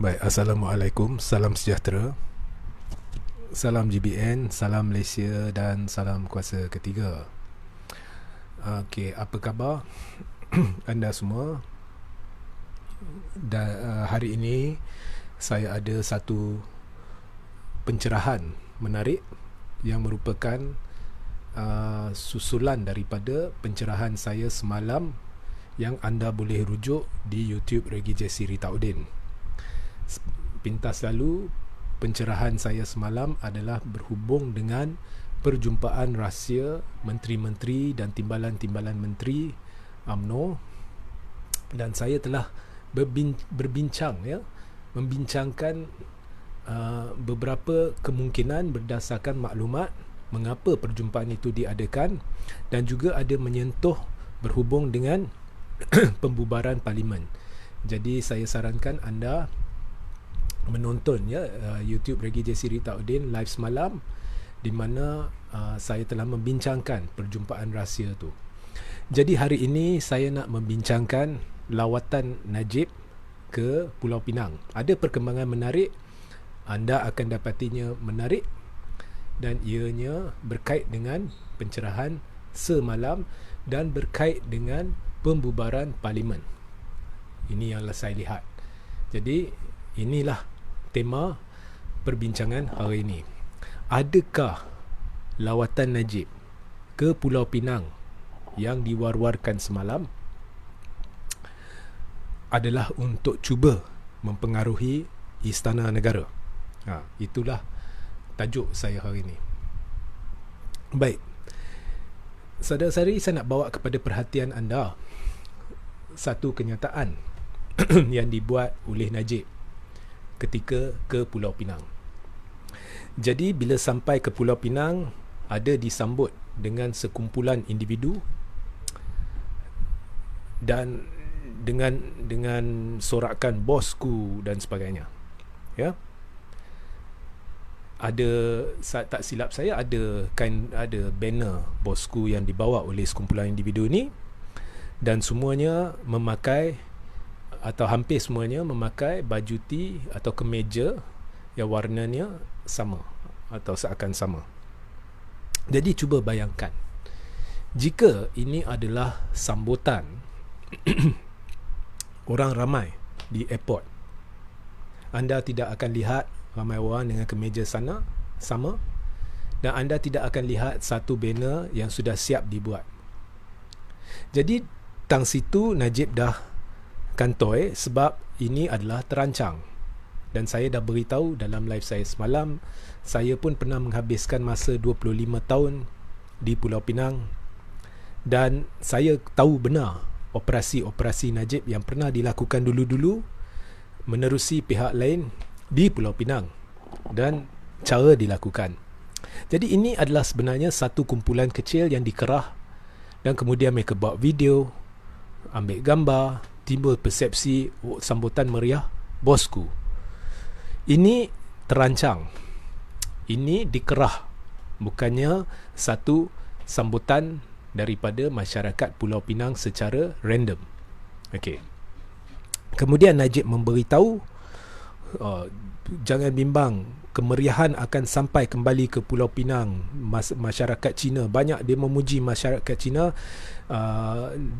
Baik, Assalamualaikum, salam sejahtera, salam GBN, salam Malaysia dan salam kuasa ketiga. Okey, apa khabar anda semua? Dan hari ini saya ada satu pencerahan menarik yang merupakan susulan daripada pencerahan saya semalam yang anda boleh rujuk di YouTube Regi Jesse Ritaudin. Pintas lalu, pencerahan saya semalam adalah berhubung dengan perjumpaan rahsia menteri-menteri dan timbalan-timbalan menteri UMNO, dan saya telah berbincang, membincangkan beberapa kemungkinan berdasarkan maklumat mengapa perjumpaan itu diadakan, dan juga ada menyentuh berhubung dengan pembubaran parlimen. Jadi saya sarankan anda menonton YouTube Regi Jesse Ritaudin live semalam, di mana saya telah membincangkan perjumpaan rahsia tu. Jadi hari ini saya nak membincangkan lawatan Najib ke Pulau Pinang. Ada perkembangan menarik, anda akan dapatinya menarik, dan ianya berkait dengan pencerahan semalam dan berkait dengan pembubaran parlimen. Ini yang saya lihat. Jadi inilah tema perbincangan hari ini. Adakah lawatan Najib ke Pulau Pinang yang diwar-warkan semalam adalah untuk cuba mempengaruhi Istana Negara? Itulah tajuk saya hari ini. Baik, saudara-saudari, saya nak bawa kepada perhatian anda satu kenyataan yang dibuat oleh Najib ketika ke Pulau Pinang. Jadi bila sampai ke Pulau Pinang, ada disambut dengan sekumpulan individu dan dengan sorakan bosku dan sebagainya. Ya. Ada, tak silap saya, ada banner bosku yang dibawa oleh sekumpulan individu ni, dan semuanya memakai, atau hampir semuanya memakai baju tee atau kemeja yang warnanya sama atau seakan sama. Jadi cuba bayangkan, jika ini adalah sambutan orang ramai di airport, anda tidak akan lihat ramai orang dengan kemeja sama, dan anda tidak akan lihat satu banner yang sudah siap dibuat. Jadi tang situ Najib dah kantoi, sebab ini adalah terancang. Dan saya dah beritahu dalam live saya semalam, saya pun pernah menghabiskan masa 25 tahun di Pulau Pinang, dan saya tahu benar operasi-operasi Najib yang pernah dilakukan dulu-dulu menerusi pihak lain di Pulau Pinang dan cara dilakukan. Jadi ini adalah sebenarnya satu kumpulan kecil yang dikerah, dan kemudian mereka buat video, ambil gambar, timbul persepsi sambutan meriah bosku. Ini terancang, ini dikerah, bukannya satu sambutan daripada masyarakat Pulau Pinang secara random. Okey. Kemudian Najib memberitahu, jangan bimbang, kemeriahan akan sampai kembali ke Pulau Pinang. Masyarakat Cina, banyak dia memuji masyarakat Cina,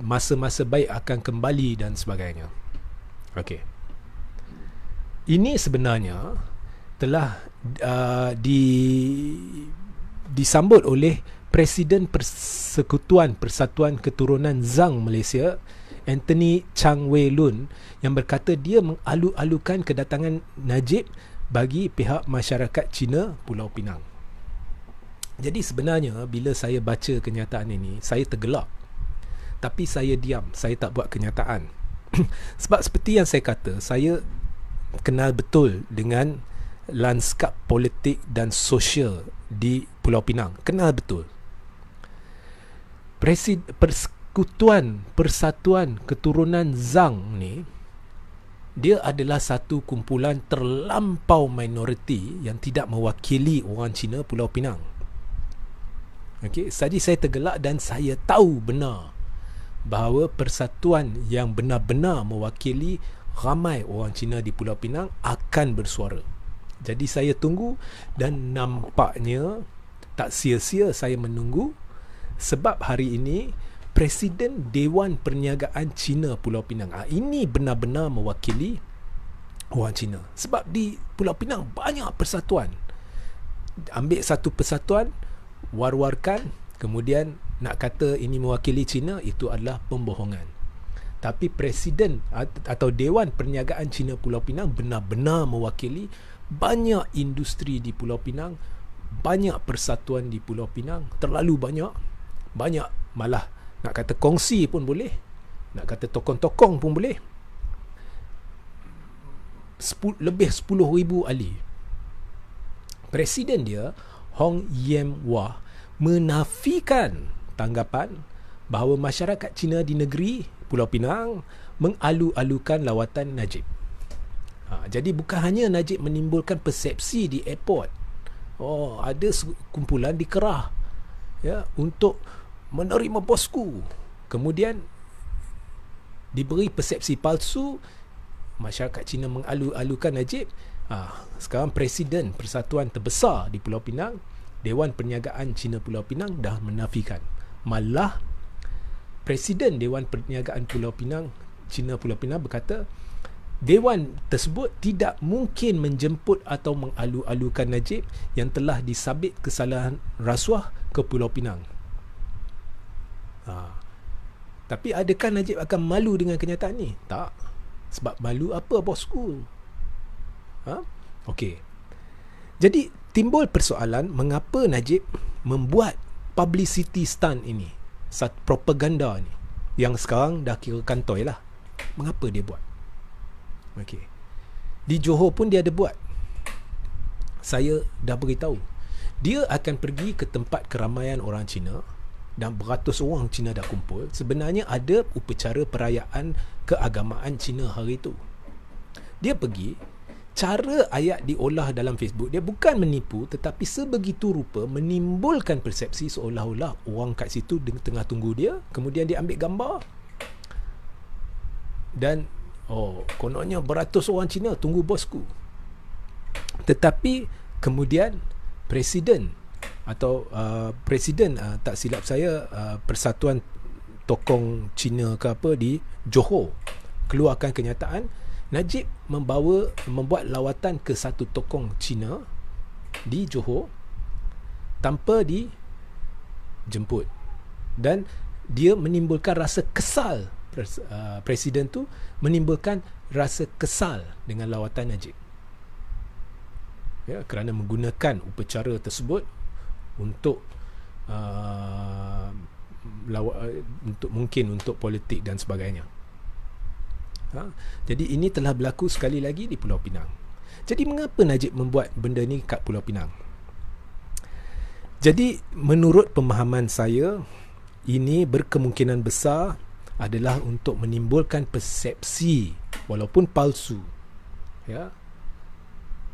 masa-masa baik akan kembali dan sebagainya. Okey. Ini sebenarnya telah disambut oleh Presiden Persekutuan Persatuan Keturunan Zhang Malaysia, Anthony Chang Wei Lun, yang berkata dia mengalu-alukan kedatangan Najib bagi pihak masyarakat Cina Pulau Pinang. Jadi sebenarnya bila saya baca kenyataan ini, saya tergelak. Tapi saya diam, saya tak buat kenyataan. Sebab seperti yang saya kata, saya kenal betul dengan lanskap politik dan sosial di Pulau Pinang. Kenal betul. Persekutuan Persatuan Keturunan Zhang ni, dia adalah satu kumpulan terlampau minoriti yang tidak mewakili orang Cina Pulau Pinang. Okey, jadi saya tergelak dan saya tahu benar bahawa persatuan yang benar-benar mewakili ramai orang Cina di Pulau Pinang akan bersuara. Jadi saya tunggu, dan nampaknya tak sia-sia saya menunggu, sebab hari ini Presiden Dewan Perniagaan Cina Pulau Pinang, ini benar-benar mewakili orang Cina. Sebab di Pulau Pinang banyak persatuan. Ambil satu persatuan, war-warkan, kemudian nak kata ini mewakili Cina, itu adalah pembohongan. Tapi Presiden atau Dewan Perniagaan Cina Pulau Pinang benar-benar mewakili banyak industri di Pulau Pinang, banyak persatuan di Pulau Pinang, terlalu banyak, malah nak kata kongsi pun boleh, nak kata tokong-tokong pun boleh. Lebih 10,000 ahli. Presiden dia, Hong Yem Wah, menafikan tanggapan bahawa masyarakat Cina di negeri Pulau Pinang mengalu-alukan lawatan Najib. Jadi bukan hanya Najib menimbulkan persepsi di airport, ada kumpulan di Kerah untuk menerima bosku, kemudian diberi persepsi palsu, masyarakat Cina mengalu-alukan Najib. Sekarang Presiden Persatuan terbesar di Pulau Pinang, Dewan Perniagaan Cina Pulau Pinang, dah menafikan. Malah Presiden Dewan Perniagaan Pulau Pinang, Cina Pulau Pinang berkata, Dewan tersebut tidak mungkin menjemput atau mengalu-alukan Najib yang telah disabit kesalahan rasuah ke Pulau Pinang. Tapi adakah Najib akan malu dengan kenyataan ni? Tak. Sebab malu apa bosku? Okey. Jadi timbul persoalan, mengapa Najib membuat publicity stunt ini, propaganda ni, yang sekarang dah kira kantoi lah. Mengapa dia buat? Okey. Di Johor pun dia ada buat. Saya dah beritahu. Dia akan pergi ke tempat keramaian orang Cina, dan beratus orang Cina dah kumpul. Sebenarnya ada upacara perayaan keagamaan Cina hari itu. Dia pergi, cara ayat diolah dalam Facebook dia bukan menipu, tetapi sebegitu rupa menimbulkan persepsi seolah-olah orang kat situ tengah tunggu dia, kemudian dia ambil gambar, dan kononnya beratus orang Cina tunggu bosku. Tetapi kemudian Presiden atau Presiden, tak silap saya, Persatuan Tokong Cina ke apa di Johor keluarkan kenyataan, Najib membuat lawatan ke satu tokong Cina di Johor tanpa dijemput, dan dia menimbulkan rasa kesal. Presiden tu menimbulkan rasa kesal dengan lawatan Najib, kerana menggunakan upacara tersebut untuk untuk politik dan sebagainya. Jadi ini telah berlaku sekali lagi di Pulau Pinang. Jadi mengapa Najib membuat benda ni kat Pulau Pinang? Jadi menurut pemahaman saya, ini berkemungkinan besar adalah untuk menimbulkan persepsi, walaupun palsu,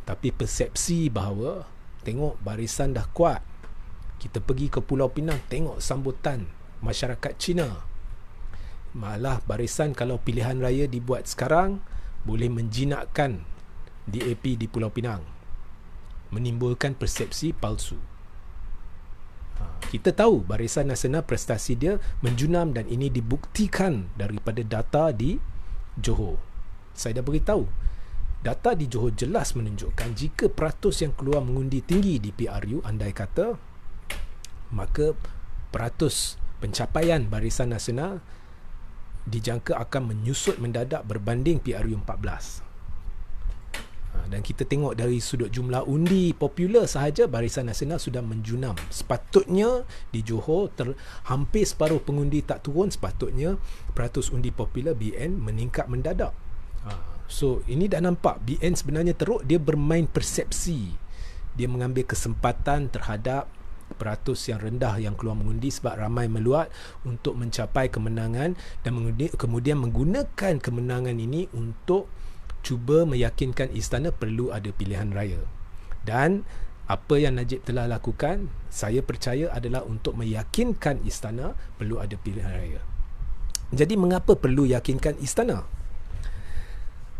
tapi persepsi bahawa tengok barisan dah kuat, kita pergi ke Pulau Pinang, tengok sambutan masyarakat Cina. Malah barisan kalau pilihan raya dibuat sekarang, boleh menjinakkan DAP di Pulau Pinang, menimbulkan persepsi palsu. Kita tahu Barisan Nasional prestasi dia menjunam, dan ini dibuktikan daripada data di Johor. Saya dah beritahu, data di Johor jelas menunjukkan jika peratus yang keluar mengundi tinggi di PRU, andai kata, maka peratus pencapaian Barisan Nasional dijangka akan menyusut mendadak berbanding PRU 14. Dan kita tengok dari sudut jumlah undi popular sahaja, Barisan Nasional sudah menjunam. Sepatutnya di Johor hampir separuh pengundi tak turun, sepatutnya peratus undi popular BN meningkat mendadak. So ini dah nampak BN sebenarnya teruk, dia bermain persepsi. Dia mengambil kesempatan terhadap peratus yang rendah yang keluar mengundi sebab ramai meluat untuk mencapai kemenangan, dan kemudian menggunakan kemenangan ini untuk cuba meyakinkan istana perlu ada pilihan raya. Dan apa yang Najib telah lakukan, saya percaya adalah untuk meyakinkan istana perlu ada pilihan raya. Jadi mengapa perlu yakinkan istana?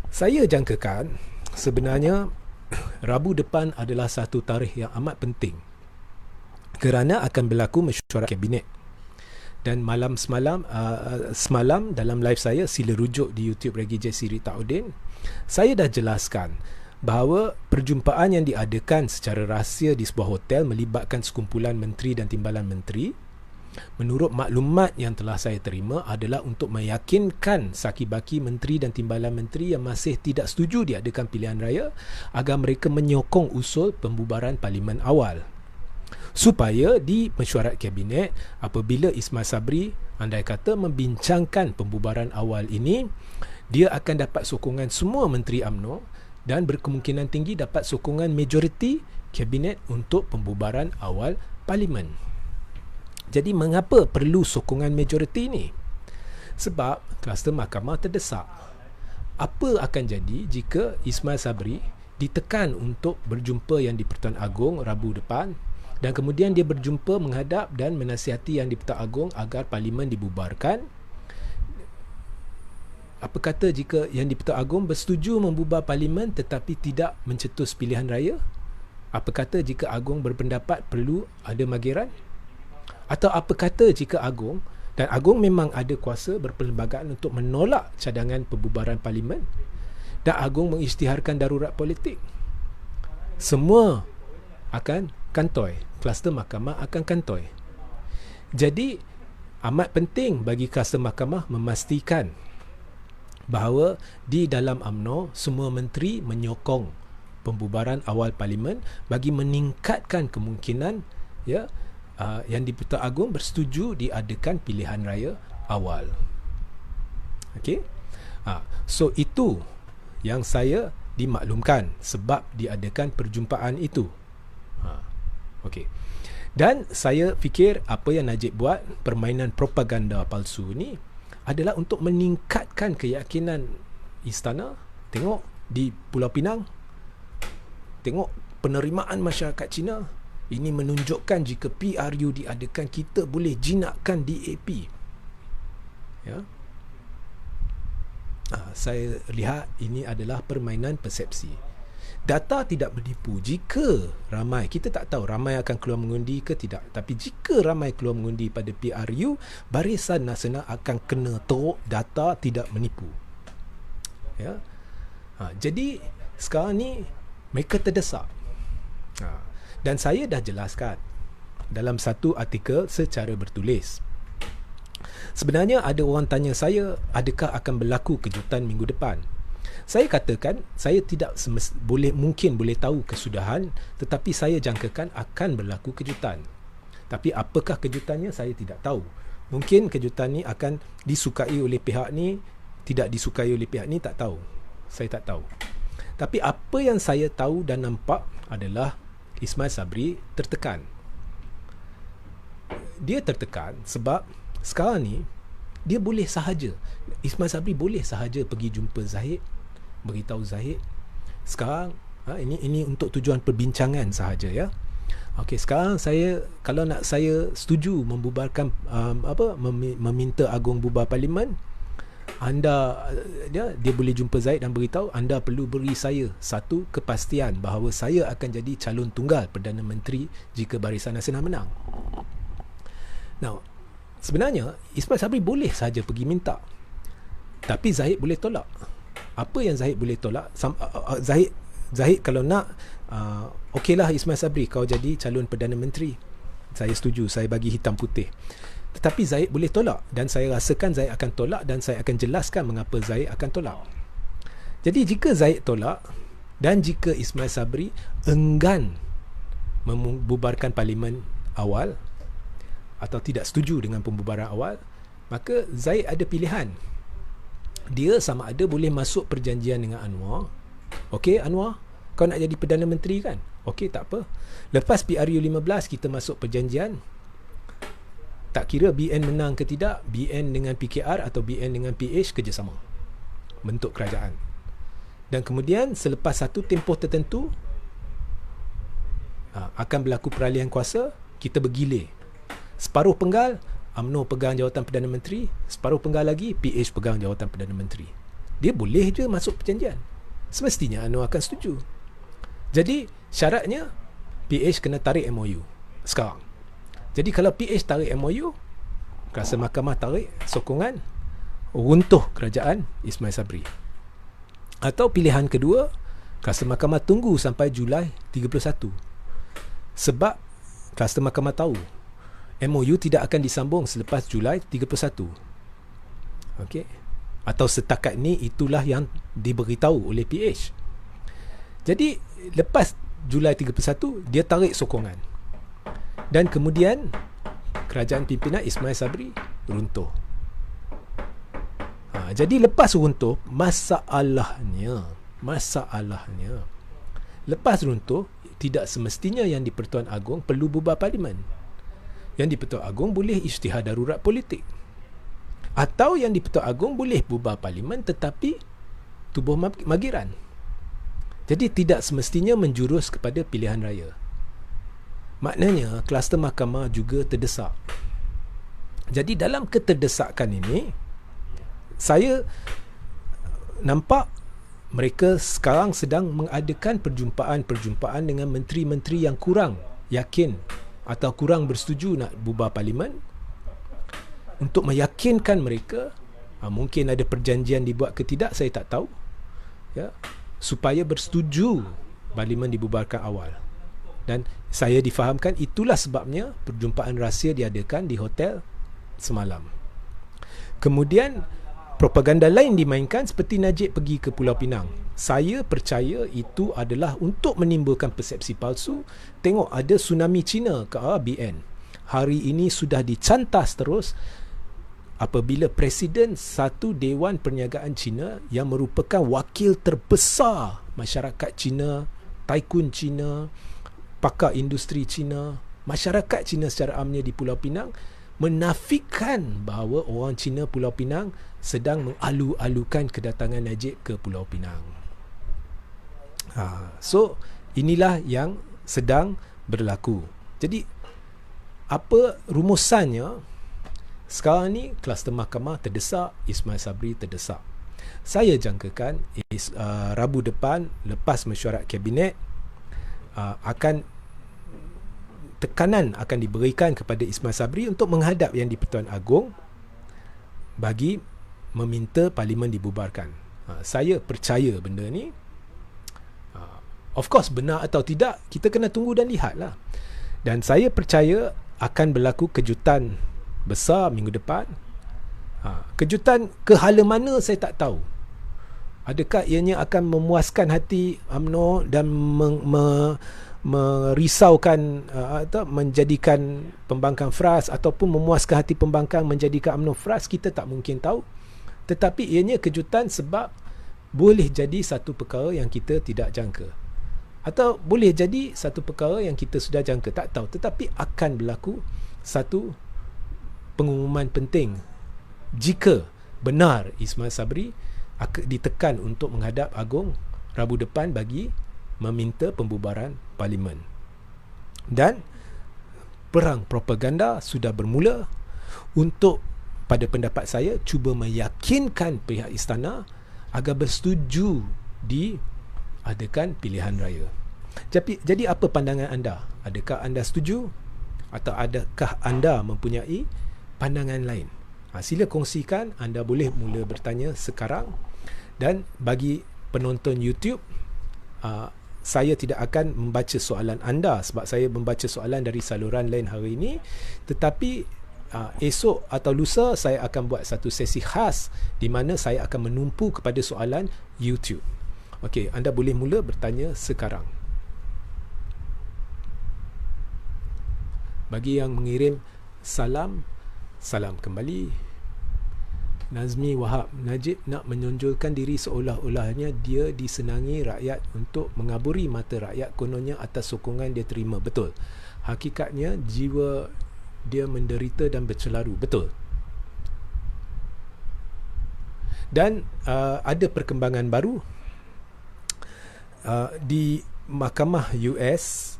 Saya jangkakan sebenarnya Rabu depan adalah satu tarikh yang amat penting kerana akan berlaku mesyuarat kabinet. Dan semalam dalam live saya, sila rujuk di YouTube Regi J. Siri Taudin, saya dah jelaskan bahawa perjumpaan yang diadakan secara rahsia di sebuah hotel melibatkan sekumpulan menteri dan timbalan menteri, menurut maklumat yang telah saya terima, adalah untuk meyakinkan saki-baki menteri dan timbalan menteri yang masih tidak setuju diadakan pilihan raya agar mereka menyokong usul pembubaran parlimen awal, supaya di mesyuarat kabinet apabila Ismail Sabri andai kata membincangkan pembubaran awal ini, dia akan dapat sokongan semua menteri UMNO dan berkemungkinan tinggi dapat sokongan majoriti kabinet untuk pembubaran awal parlimen. Jadi mengapa perlu sokongan majoriti ini? Sebab kluster mahkamah terdesak. Apa akan jadi jika Ismail Sabri ditekan untuk berjumpa yang di Pertuan Agong Rabu depan, dan kemudian dia berjumpa menghadap dan menasihati yang di Pertuan Agong agar parlimen dibubarkan? Apa kata jika yang di Pertuan Agong bersetuju membubar parlimen tetapi tidak mencetus pilihan raya? Apa kata jika Agong berpendapat perlu ada mageran? Atau apa kata jika Agong, dan Agong memang ada kuasa berperlembagaan untuk menolak cadangan pembubaran parlimen, dan Agong mengisytiharkan darurat politik? Semua akan kantoi. Kluster mahkamah akan kantoi. Jadi amat penting bagi kluster mahkamah memastikan bahawa di dalam UMNO semua menteri menyokong pembubaran awal parlimen bagi meningkatkan kemungkinan yang di Pertuan Agong bersetuju diadakan pilihan raya awal. Okey. So itu yang saya dimaklumkan sebab diadakan perjumpaan itu. Okey. Dan saya fikir apa yang Najib buat, permainan propaganda palsu ni, adalah untuk meningkatkan keyakinan istana. Tengok di Pulau Pinang, tengok penerimaan masyarakat Cina. Ini menunjukkan jika PRU diadakan, kita boleh jinakkan DAP. Ya. Saya lihat ini adalah permainan persepsi. Data tidak menipu. Jika ramai, kita tak tahu ramai akan keluar mengundi ke tidak, tapi jika ramai keluar mengundi pada PRU, Barisan Nasional akan kena teruk. Data tidak menipu. Ya. Jadi sekarang ni mereka terdesak. Dan saya dah jelaskan dalam satu artikel secara bertulis. Sebenarnya ada orang tanya saya, adakah akan berlaku kejutan minggu depan? Saya katakan saya tidak mungkin boleh tahu kesudahan, tetapi saya jangkakan akan berlaku kejutan. Tapi apakah kejutannya saya tidak tahu. Mungkin kejutan ni akan disukai oleh pihak ni, tidak disukai oleh pihak ni, tak tahu. Saya tak tahu. Tapi apa yang saya tahu dan nampak adalah Ismail Sabri tertekan. Dia tertekan sebab sekarang ni dia boleh sahaja, Ismail Sabri boleh sahaja pergi jumpa Zahid, beritahu Zahid sekarang ini untuk tujuan perbincangan sahaja, ya. Okey, sekarang kalau nak saya setuju membubarkan meminta Agong bubar parlimen, dia boleh jumpa Zahid dan beritahu anda perlu beri saya satu kepastian bahawa saya akan jadi calon tunggal Perdana Menteri jika Barisan Nasional menang. Now, sebenarnya Ismail Sabri boleh saja pergi minta, tapi Zahid boleh tolak. Apa yang Zahid boleh tolak? Zahid kalau nak, okeylah Ismail Sabri, kau jadi calon Perdana Menteri, saya setuju, saya bagi hitam putih. Tetapi Zahid boleh tolak, dan saya rasakan Zahid akan tolak, dan saya akan jelaskan mengapa Zahid akan tolak. Jadi jika Zahid tolak, dan jika Ismail Sabri enggan membubarkan parlimen awal atau tidak setuju dengan pembubaran awal, maka Zahid ada pilihan. Dia sama ada boleh masuk perjanjian dengan Anwar. Okey Anwar, kau nak jadi Perdana Menteri kan? Okey, tak apa. Lepas PRU 15 kita masuk perjanjian. Tak kira BN menang ke tidak, BN dengan PKR atau BN dengan PH kerjasama bentuk kerajaan. Dan kemudian selepas satu tempoh tertentu akan berlaku peralihan kuasa, kita bergilir. Separuh penggal UMNO pegang jawatan Perdana Menteri, separuh penggal lagi PH pegang jawatan Perdana Menteri. dia boleh je masuk perjanjian. Semestinya UMNO akan setuju. Jadi syaratnya PH kena tarik MOU sekarang. Jadi kalau PH tarik MOU, kuasa mahkamah tarik sokongan, runtuh kerajaan Ismail Sabri. Atau pilihan kedua, kuasa mahkamah tunggu sampai Julai 31. Sebab kuasa mahkamah tahu MOU tidak akan disambung selepas Julai 31. Okey. Atau setakat ni itulah yang diberitahu oleh PH. Jadi lepas Julai 31 dia tarik sokongan. Dan kemudian kerajaan pimpinan Ismail Sabri runtuh. Jadi lepas runtuh, masalahnya lepas runtuh, tidak semestinya yang di-Pertuan Agong perlu bubar parlimen. Yang di-Pertuan Agong boleh isytihar darurat politik. Atau yang di-Pertuan Agong boleh bubar parlimen tetapi tubuh magiran. Jadi tidak semestinya menjurus kepada pilihan raya. Maknanya kluster mahkamah juga terdesak. Jadi dalam keterdesakan ini, saya nampak mereka sekarang sedang mengadakan perjumpaan-perjumpaan dengan menteri-menteri yang kurang yakin atau kurang bersetuju nak bubar parlimen, untuk meyakinkan mereka, mungkin ada perjanjian dibuat ke tidak, saya tak tahu, ya, supaya bersetuju parlimen dibubarkan awal. Dan saya difahamkan itulah sebabnya perjumpaan rahsia diadakan di hotel semalam. Kemudian propaganda lain dimainkan seperti Najib pergi ke Pulau Pinang. Saya percaya itu adalah untuk menimbulkan persepsi palsu. Tengok ada tsunami Cina ke arah BN. Hari ini sudah dicantas terus apabila Presiden satu Dewan Perniagaan Cina yang merupakan wakil terbesar masyarakat Cina, tycoon Cina, pakar industri Cina, masyarakat Cina secara amnya di Pulau Pinang menafikan bahawa orang Cina Pulau Pinang sedang mengalu-alukan kedatangan Najib ke Pulau Pinang. So inilah yang sedang berlaku. Jadi apa rumusannya? Sekarang ni kluster mahkamah terdesak, Ismail Sabri terdesak. Saya jangkakan Rabu depan lepas mesyuarat kabinet, akan tekanan akan diberikan kepada Ismail Sabri untuk menghadap Yang di-Pertuan Agong bagi meminta parlimen dibubarkan. Saya percaya benda ni. Of course benar atau tidak, kita kena tunggu dan lihatlah. Dan saya percaya akan berlaku kejutan besar minggu depan. Kejutan ke hala mana saya tak tahu. Adakah ianya akan memuaskan hati UMNO dan merisaukan atau menjadikan pembangkang FRAS, ataupun memuaskan hati pembangkang menjadikan UMNO FRAS, kita tak mungkin tahu. Tetapi ianya kejutan sebab boleh jadi satu perkara yang kita tidak jangka, atau boleh jadi satu perkara yang kita sudah jangka, tak tahu. Tetapi akan berlaku satu pengumuman penting jika benar Ismail Sabri ditekan untuk menghadap Agong Rabu depan bagi meminta pembubaran parlimen. Dan perang propaganda sudah bermula untuk, pada pendapat saya, cuba meyakinkan pihak istana agar bersetuju diadakan pilihan raya. Jadi apa pandangan anda? Adakah anda setuju atau adakah anda mempunyai pandangan lain? Sila kongsikan. Anda boleh mula bertanya sekarang. Dan bagi penonton YouTube, saya tidak akan membaca soalan anda sebab saya membaca soalan dari saluran lain hari ini. Tetapi esok atau lusa saya akan buat satu sesi khas di mana saya akan menumpu kepada soalan YouTube. Okey, anda boleh mula bertanya sekarang. Bagi yang mengirim salam kembali. Nazmi Wahab, Najib nak menonjolkan diri seolah-olahnya dia disenangi rakyat untuk mengaburi mata rakyat kononnya atas sokongan dia terima. Betul. Hakikatnya jiwa dia menderita dan bercelaru. Betul. Dan ada perkembangan baru di Mahkamah US.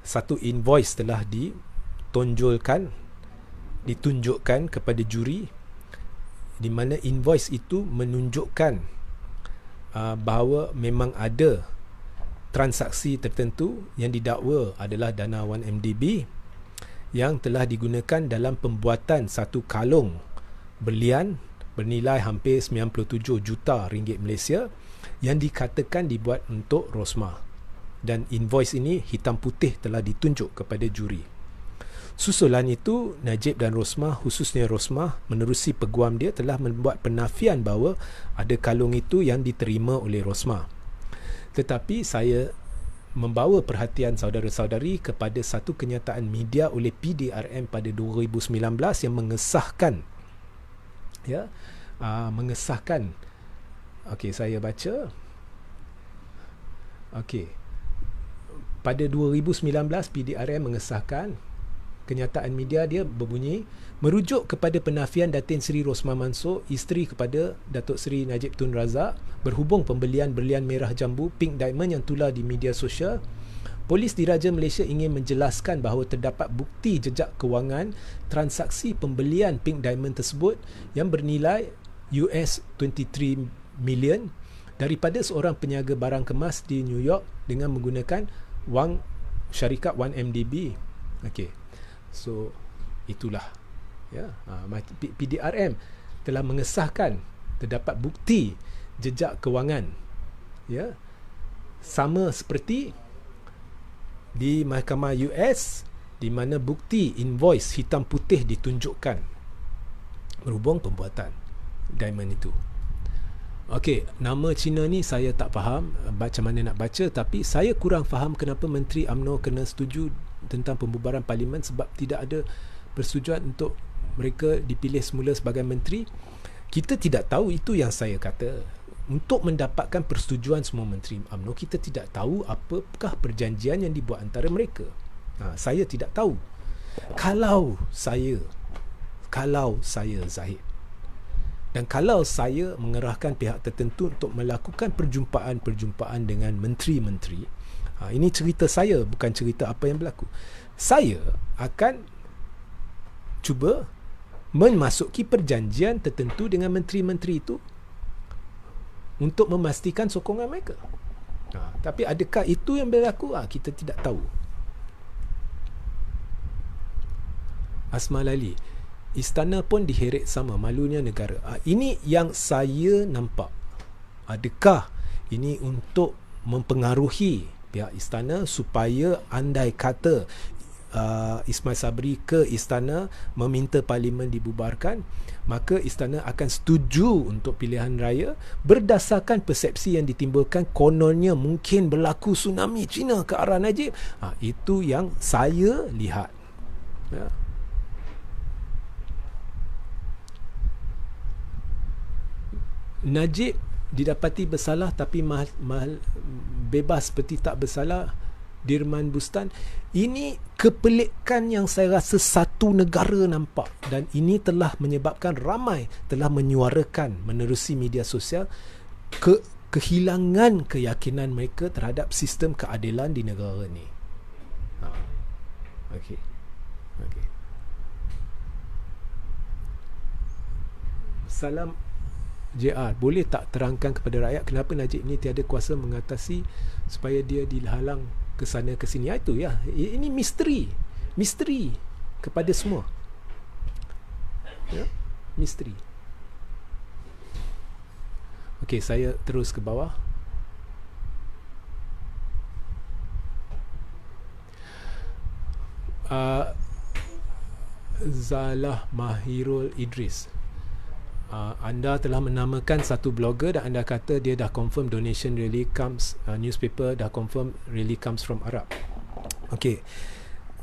Satu invoice telah ditunjukkan kepada juri, di mana invoice itu menunjukkan bahawa memang ada transaksi tertentu yang didakwa adalah dana 1MDB yang telah digunakan dalam pembuatan satu kalung berlian bernilai hampir 97 juta ringgit Malaysia yang dikatakan dibuat untuk Rosmah, dan invoice ini hitam putih telah ditunjuk kepada juri. Susulan itu, Najib dan Rosmah, khususnya Rosmah, menerusi peguam dia telah membuat penafian bahawa ada kalung itu yang diterima oleh Rosmah. Tetapi saya membawa perhatian saudara-saudari kepada satu kenyataan media oleh PDRM pada 2019 yang mengesahkan mengesahkan. Okey, saya baca. Okey. Pada 2019 PDRM mengesahkan kenyataan media dia berbunyi, merujuk kepada penafian Datin Seri Rosmah Mansor, isteri kepada Datuk Seri Najib Tun Razak, berhubung pembelian berlian merah jambu Pink Diamond yang tular di media sosial, Polis Diraja Malaysia ingin menjelaskan bahawa terdapat bukti jejak kewangan transaksi pembelian Pink Diamond tersebut yang bernilai US$23 million daripada seorang peniaga barang kemas di New York dengan menggunakan wang syarikat 1MDB. Okey. So itulah PDRM telah mengesahkan terdapat bukti jejak kewangan sama seperti di mahkamah US, di mana bukti invoice hitam putih ditunjukkan berhubung pembuatan diamond itu. Okey, nama Cina ni saya tak faham macam mana nak baca, tapi saya kurang faham kenapa Menteri UMNO kena setuju tentang pembubaran parlimen, sebab tidak ada persetujuan untuk mereka dipilih semula sebagai menteri. Kita tidak tahu, itu yang saya kata. Untuk mendapatkan persetujuan semua menteri UMNO, kita tidak tahu apakah perjanjian yang dibuat antara mereka. Saya tidak tahu. Kalau saya Zahid, dan kalau saya mengerahkan pihak tertentu untuk melakukan perjumpaan-perjumpaan dengan menteri-menteri, ini cerita saya, bukan cerita apa yang berlaku. Saya akan cuba memasuki perjanjian tertentu dengan menteri-menteri itu untuk memastikan sokongan mereka. Tapi adakah itu yang berlaku? Kita tidak tahu. Asma Lali, istana pun diheret sama, malunya negara. Ini yang saya nampak. Adakah ini untuk mempengaruhi pihak istana supaya andai kata Ismail Sabri ke istana meminta parlimen dibubarkan, maka istana akan setuju untuk pilihan raya berdasarkan persepsi yang ditimbulkan kononnya mungkin berlaku tsunami Cina ke arah Najib. Itu yang saya lihat. Najib didapati bersalah tapi bebas seperti tak bersalah. Dirman Bustan, ini kepelikan yang saya rasa satu negara nampak, dan ini telah menyebabkan ramai telah menyuarakan menerusi media sosial kehilangan keyakinan mereka terhadap sistem keadilan di negara ni. Okey. Salam JR, boleh tak terangkan kepada rakyat kenapa Najib ni tiada kuasa mengatasi supaya dia dihalang ke sana ke sini? Itu ya, ini misteri kepada semua. Misteri. Okey, saya terus ke bawah. Zalah Mahirul Idris, anda telah menamakan satu blogger dan anda kata dia dah confirm donation really comes, newspaper dah confirm really comes from Arab. Okay,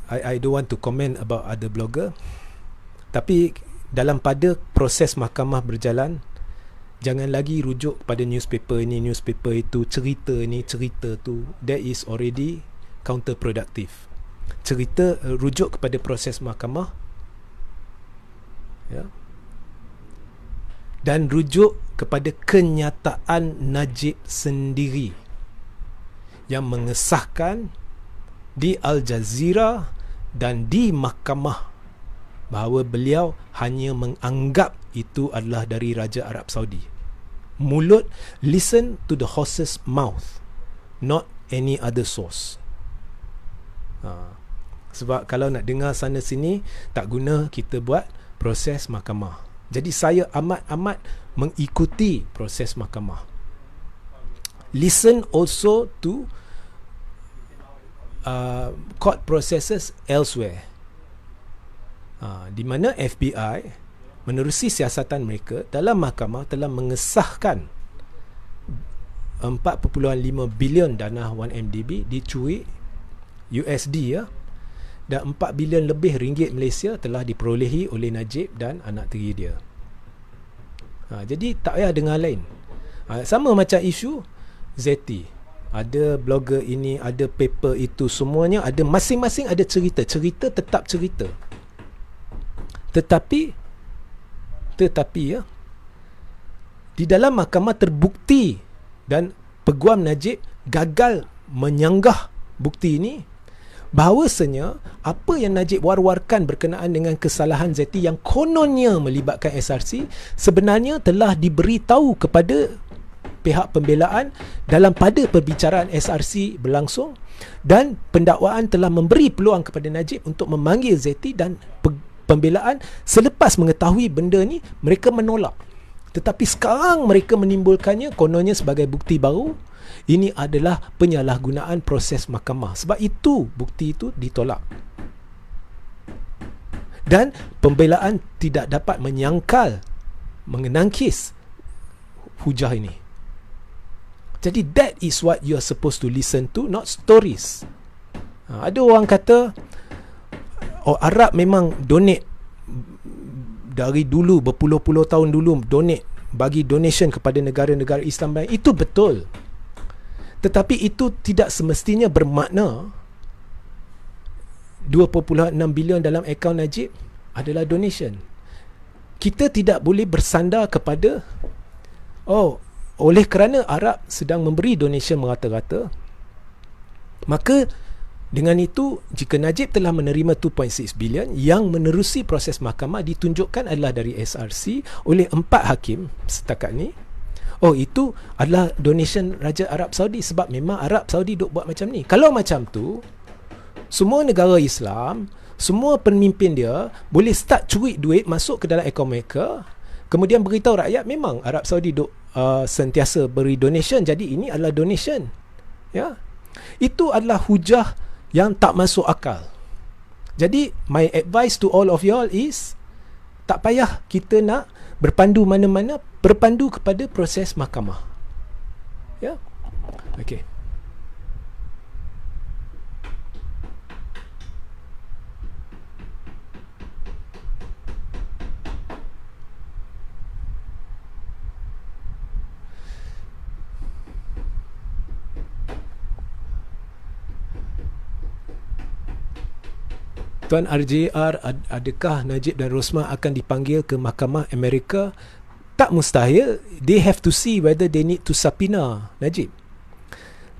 I don't want to comment about other blogger, tapi dalam pada proses mahkamah berjalan, jangan lagi rujuk pada newspaper ini, newspaper itu, cerita ni, cerita tu. That is already counterproductive. Cerita rujuk kepada proses mahkamah, dan rujuk kepada kenyataan Najib sendiri yang mengesahkan di Al Jazeera dan di mahkamah bahawa beliau hanya menganggap itu adalah dari Raja Arab Saudi. mulut, listen to the horse's mouth, not any other source. Sebab kalau nak dengar sana sini, tak guna kita buat proses mahkamah. Jadi saya amat-amat mengikuti proses mahkamah. Listen also to court processes elsewhere, di mana FBI menerusi siasatan mereka dalam mahkamah telah mengesahkan 4.5 bilion dana 1MDB dicuri USD, ya, dan 4 bilion lebih ringgit Malaysia telah diperolehi oleh Najib dan anak tiri dia. Jadi tak payah dengar lain. Sama macam isu Zeti. Ada blogger ini, ada paper itu, semuanya ada, masing-masing ada cerita. Cerita tetap cerita. Tetapi ya, di dalam mahkamah terbukti dan Peguam Najib gagal menyanggah bukti ini, bahawasanya apa yang Najib war-warkan berkenaan dengan kesalahan Zeti yang kononnya melibatkan SRC sebenarnya telah diberitahu kepada pihak pembelaan pada perbicaraan SRC berlangsung, dan pendakwaan telah memberi peluang kepada Najib untuk memanggil Zeti, dan pembelaan selepas mengetahui benda ni mereka menolak. Tetapi sekarang mereka menimbulkannya kononnya sebagai bukti baru. Ini adalah penyalahgunaan proses mahkamah. Sebab itu bukti itu ditolak. Dan pembelaan tidak dapat menyangkal, mengenangkis hujah ini. Jadi that is what you are supposed to listen to, not stories. Ada orang kata, Arab memang donate dari dulu, berpuluh-puluh tahun dulu, bagi donation kepada negara-negara Islam lain. Itu betul. Tetapi itu tidak semestinya bermakna 2.6 bilion dalam akaun Najib adalah donation. Kita tidak boleh bersandar kepada oleh kerana Arab sedang memberi donation merata-rata, maka dengan itu jika Najib telah menerima 2.6 bilion yang menerusi proses mahkamah ditunjukkan adalah dari SRC oleh 4 hakim setakat ni, itu adalah donation Raja Arab Saudi, sebab memang Arab Saudi duk buat macam ni. Kalau macam tu, semua negara Islam, semua pemimpin dia boleh start curi duit masuk ke dalam akaun mereka, kemudian beritahu rakyat memang Arab Saudi duk sentiasa beri donation, jadi ini adalah donation. Ya, itu adalah hujah yang tak masuk akal. Jadi my advice to all of y'all is, tak payah kita nak berpandu mana-mana, berpandu kepada proses mahkamah. Ya, okey. Tuan RJR, adakah Najib dan Rosmah akan dipanggil ke Mahkamah Amerika? Tak mustahil. They have to see whether they need to subpoena Najib.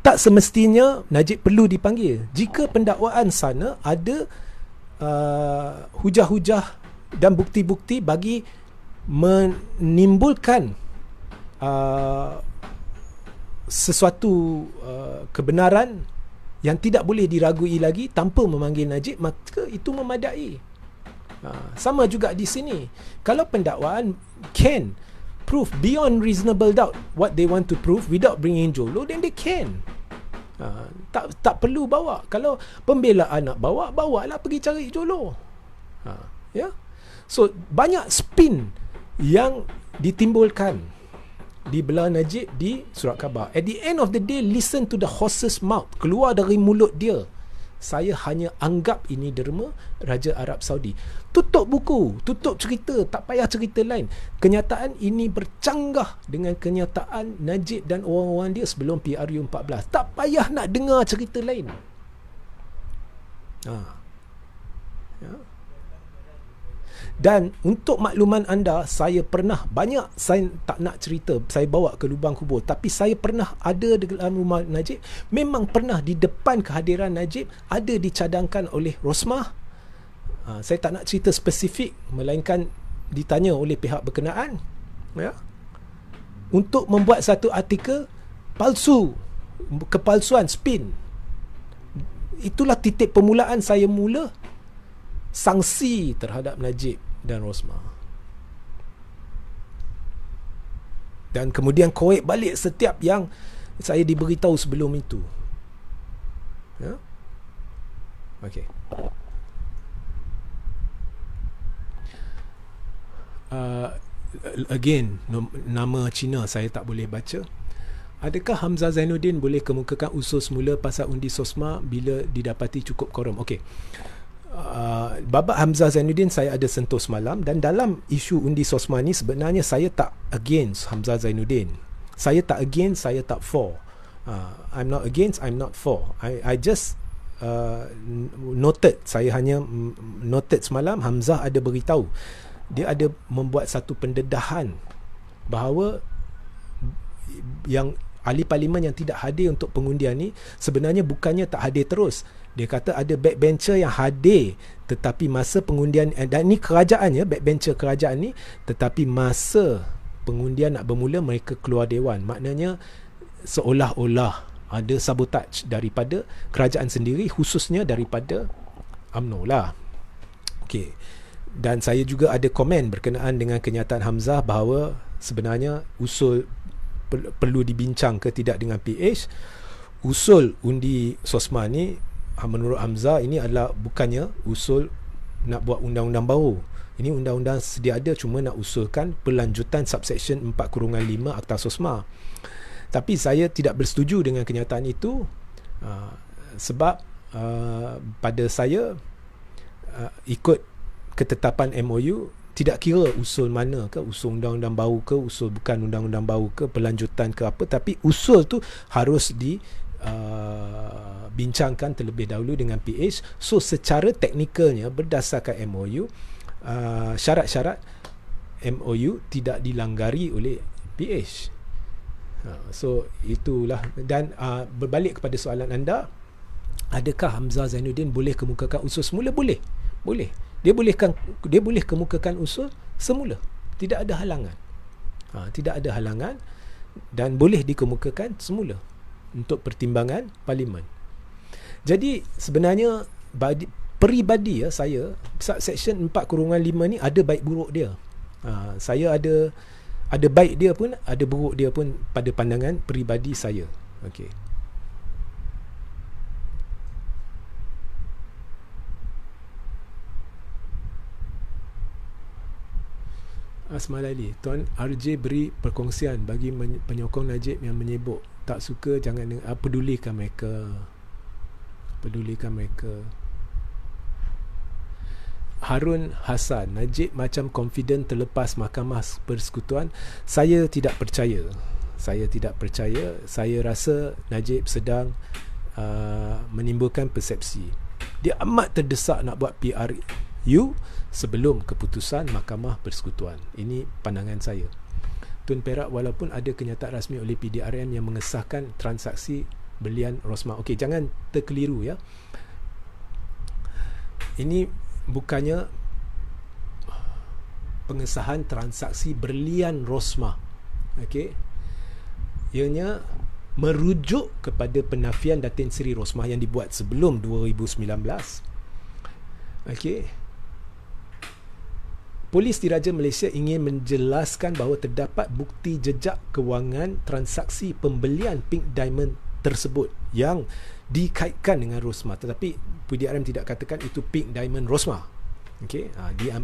Tak semestinya Najib perlu dipanggil. Jika pendakwaan sana ada hujah-hujah dan bukti-bukti bagi menimbulkan sesuatu kebenaran yang tidak boleh diragui lagi tanpa memanggil Najib, maka itu memadai. Sama juga di sini. Kalau pendakwaan can prove beyond reasonable doubt what they want to prove without bringing Jolo, then they can. Tak perlu bawa. Kalau pembelaan nak bawa lah pergi cari Jolo. Ya. So banyak spin yang ditimbulkan di belah Najib di surat khabar. At the end of the day, listen to the horse's mouth. Keluar dari mulut dia, saya hanya anggap ini derma Raja Arab Saudi. Tutup buku, tutup cerita, tak payah cerita lain. Kenyataan ini bercanggah dengan kenyataan Najib dan orang-orang dia sebelum PRU 14. Tak payah nak dengar cerita lain. Ya. Dan untuk makluman anda, saya tak nak cerita, saya bawa ke lubang kubur, tapi saya pernah ada di dalam rumah Najib, memang pernah di depan kehadiran Najib, ada dicadangkan oleh Rosmah. Saya tak nak cerita spesifik, melainkan ditanya oleh pihak berkenaan. Ya. untuk membuat satu artikel palsu, kepalsuan, spin. Itulah titik permulaan saya mula sanksi terhadap Najib dan Rosmah. Dan kemudian korek balik setiap yang saya diberitahu sebelum itu. Ya? Okey. Again, nama Cina saya tak boleh baca. Adakah Hamzah Zainuddin boleh kemukakan usul semula pasal undi SOSMA bila didapati cukup korum? Okey. Babak Hamzah Zainuddin saya ada sentuh semalam, dan dalam isu undi SOSMA ni sebenarnya saya tak against Hamzah Zainuddin. Saya tak against, saya tak for. I'm not against, I'm not for. I just noted, saya hanya noted semalam Hamzah ada beritahu, dia ada membuat satu pendedahan bahawa yang ahli parlimen yang tidak hadir untuk pengundian ni sebenarnya bukannya tak hadir terus. Dia kata ada backbencher yang hadir tetapi masa pengundian, dan ni kerajaan ya, backbencher kerajaan ni, tetapi masa pengundian nak bermula mereka keluar dewan. Maknanya seolah-olah ada sabotage daripada kerajaan sendiri, khususnya daripada UMNO lah. Okey. Dan saya juga ada komen berkenaan dengan kenyataan Hamzah bahawa sebenarnya usul perlu dibincang ke tidak dengan PH. Usul undi SOSMA ni menurut Hamzah ini adalah bukannya usul nak buat undang-undang baru. Ini undang-undang sedia ada, cuma nak usulkan pelanjutan subsection 4/5 Akta SOSMA. Tapi saya tidak bersetuju dengan kenyataan itu, sebab pada saya ikut ketetapan MOU, tidak kira usul mana ke, usul undang-undang baru ke, usul bukan undang-undang baru ke, pelanjutan ke apa, tapi usul tu harus bincangkan terlebih dahulu dengan PH. So secara teknikalnya berdasarkan MOU, syarat-syarat MOU tidak dilanggari oleh PH. So itulah. Dan berbalik kepada soalan anda, adakah Hamzah Zainuddin boleh kemukakan usul semula? Boleh. Dia boleh kemukakan usul semula. Tidak ada halangan. Tidak ada halangan, dan boleh dikemukakan semula untuk pertimbangan parlimen. Jadi sebenarnya peribadi ya, saya subsection 4/5 ni ada baik buruk dia. Saya ada baik dia pun, ada buruk dia pun pada pandangan peribadi saya. Okey. Asmalali, Tuan RJ beri perkongsian bagi penyokong Najib yang menyebut tak suka, jangan pedulikan mereka. Harun Hassan, Najib macam confident terlepas Mahkamah Persekutuan. Saya tidak percaya. Saya rasa Najib sedang menimbulkan persepsi. Dia amat terdesak nak buat PRU sebelum keputusan Mahkamah Persekutuan. Ini pandangan saya. Tun Perak, walaupun ada kenyataan rasmi oleh PDRM yang mengesahkan transaksi belian Rosmah. Okey, jangan terkeliru ya. Ini bukannya pengesahan transaksi berlian Rosmah. Okey. Ianya merujuk kepada penafian Datin Seri Rosmah yang dibuat sebelum 2019. Okey. Polis Diraja Malaysia ingin menjelaskan bahawa terdapat bukti jejak kewangan transaksi pembelian Pink Diamond tersebut yang dikaitkan dengan Rosmah, tetapi PDRM tidak katakan itu Pink Diamond Rosmah. Okey,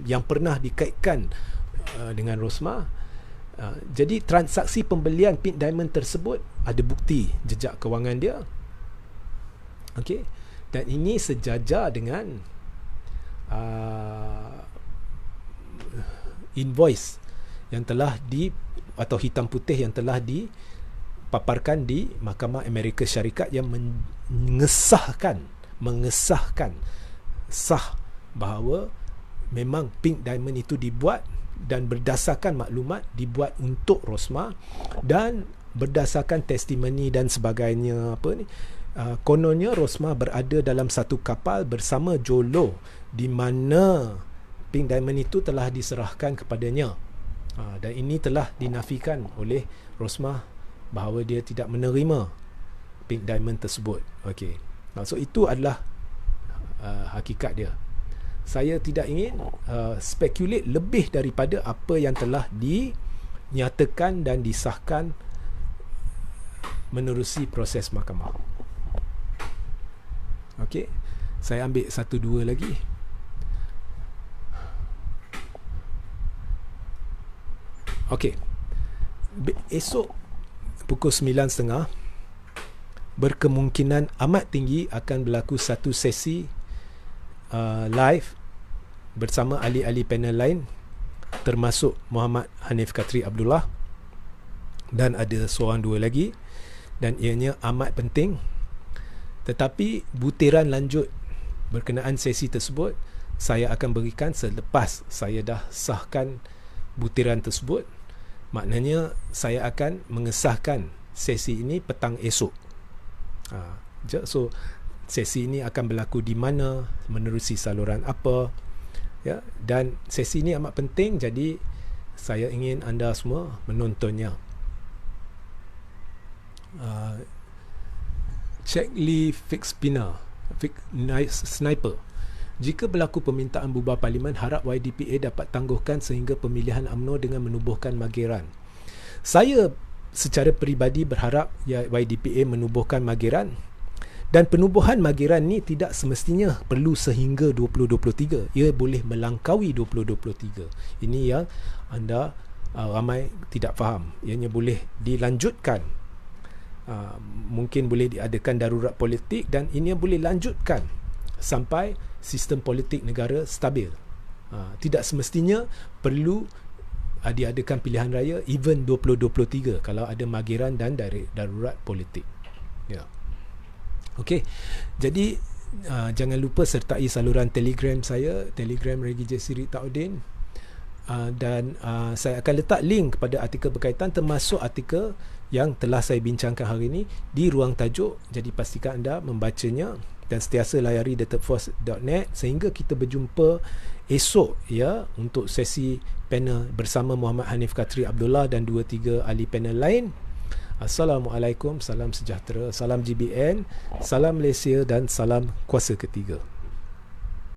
yang pernah dikaitkan dengan Rosmah. Jadi transaksi pembelian Pink Diamond tersebut ada bukti jejak kewangan dia. Okey, dan ini sejajar dengan invoice yang telah atau hitam putih yang telah dipaparkan di Mahkamah Amerika Syarikat yang mengesahkan sah bahawa memang Pink Diamond itu dibuat dan berdasarkan maklumat dibuat untuk Rosmah, dan berdasarkan testimoni dan sebagainya kononnya Rosmah berada dalam satu kapal bersama Jolo di mana Pink Diamond itu telah diserahkan kepadanya. Dan ini telah dinafikan oleh Rosmah bahawa dia tidak menerima Pink Diamond tersebut. Okey. So itu adalah hakikat dia. Saya tidak ingin speculate lebih daripada apa yang telah dinyatakan dan disahkan menerusi proses mahkamah. Okey. Saya ambil satu dua lagi. Okey. Esok pukul 9.30 berkemungkinan amat tinggi akan berlaku satu sesi live bersama ahli-ahli panel lain, termasuk Muhammad Hanif Katri Abdullah, dan ada seorang dua lagi, dan ianya amat penting. Tetapi butiran lanjut berkenaan sesi tersebut saya akan berikan selepas saya dah sahkan butiran tersebut. Maknanya saya akan mengesahkan sesi ini petang esok. So sesi ini akan berlaku di mana, menerusi saluran apa, ya, dan sesi ini amat penting, jadi saya ingin anda semua menontonnya. Check Lee Sniper. Jika berlaku permintaan bubar parlimen, harap YDPA dapat tangguhkan sehingga pemilihan UMNO dengan menubuhkan Mageran. Saya secara peribadi berharap YDPA menubuhkan Mageran, dan penubuhan Mageran ni tidak semestinya perlu sehingga 2023. Ia boleh melangkaui 2023. Ini yang anda ramai tidak faham. Ianya boleh dilanjutkan. Mungkin boleh diadakan darurat politik, dan ini boleh lanjutkan sampai sistem politik negara stabil. Tidak semestinya perlu diadakan pilihan raya even 2023 kalau ada Mageran dan darurat politik. Ya. Okey. Jadi jangan lupa sertai saluran Telegram saya, Telegram Regi J. Siri Taudin, dan saya akan letak link kepada artikel berkaitan, termasuk artikel yang telah saya bincangkan hari ini di ruang tajuk. Jadi pastikan anda membacanya dan sentiasa layari thethird-force.net sehingga kita berjumpa esok, ya, untuk sesi panel bersama Muhammad Hanif Katri Abdullah dan 2-3 ahli panel lain. Assalamualaikum, salam sejahtera, salam GBN, salam Malaysia dan salam kuasa ketiga.